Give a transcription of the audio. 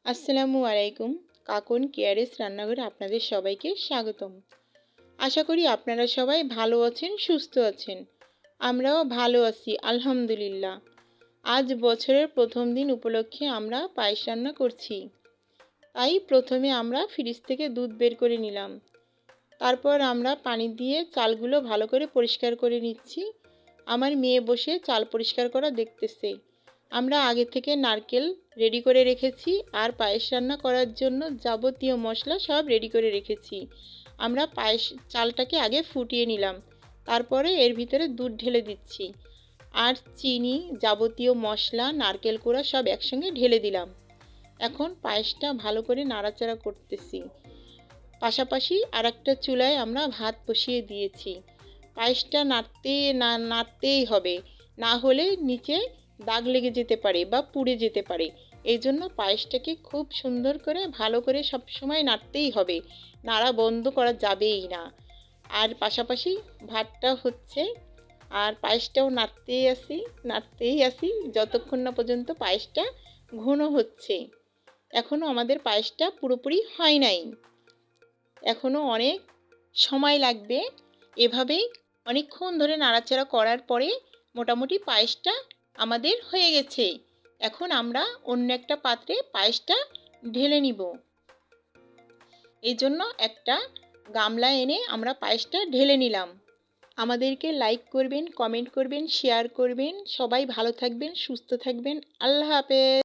আসসালামু আলাইকুম। কাকুন কেয়ারেস রান্নাঘরে আপনাদের সবাইকে স্বাগতম। আশা করি আপনারা সবাই ভালো আছেন, সুস্থ আছেন। আমরাও ভালো আছি আলহামদুলিল্লাহ। আজ বছরের প্রথম দিন উপলক্ষে আমরা পায়েস রান্না করছি। তাই প্রথমে আমরা ফ্রিজ থেকে দুধ বের করে নিলাম। তারপর আমরা পানি দিয়ে চালগুলো ভালো করে পরিষ্কার করে নিচ্ছি। আমার মেয়ে বসে চাল পরিষ্কার করা দেখতেছে। আমরা আগে থেকে নারকেল রেডি করে রেখেছি আর পায়েস রান্না করার জন্য যাবতীয় মশলা সব রেডি করে রেখেছি। আমরা পায়েস চালটাকে আগে ফুটিয়ে নিলাম, তারপরে এর ভিতরে দুধ ঢেলে দিচ্ছি আর চিনি, যাবতীয় মশলা, নারকেল কোড়া সব একসঙ্গে ঢেলে দিলাম। এখন পায়েসটা ভালো করে নাড়াচাড়া করতেছি। পাশাপাশি আর একটা চুলায় আমরা ভাত বসিয়ে দিয়েছি। পায়েসটা নাড়তেই হবে, না হলে নিচে দাগ লেগে যেতে পারে বা পুড়ে যেতে পারে। এই জন্য পায়েসটাকে খুব সুন্দর করে ভালো করে সবসময় নাড়তেই হবে, নাড়া বন্ধ করা যাবেই না। আর পাশাপাশি ভাতটা হচ্ছে আর পায়েসটাও নাড়তেই আসি যতক্ষণ না পর্যন্ত পায়েসটা ঘন হচ্ছে। এখনও আমাদের পায়েসটা পুরোপুরি হয় নাই, এখনও অনেক সময় লাগবে। এভাবেই অনেকক্ষণ ধরে নাড়াচাড়া করার পরে মোটামুটি পায়েসটা আমাদের হয়ে গেছে। এখন আমরা অন্য একটা পাত্রে পায়েসটা ঢেলে নিব। এই জন্য একটা গামলা এনে আমরা পায়েসটা ঢেলে নিলাম। আমাদেরকে লাইক করবেন, কমেন্ট করবেন, শেয়ার করবেন। সবাই ভালো থাকবেন, সুস্থ থাকবেন। আল্লাহ হাফেজ।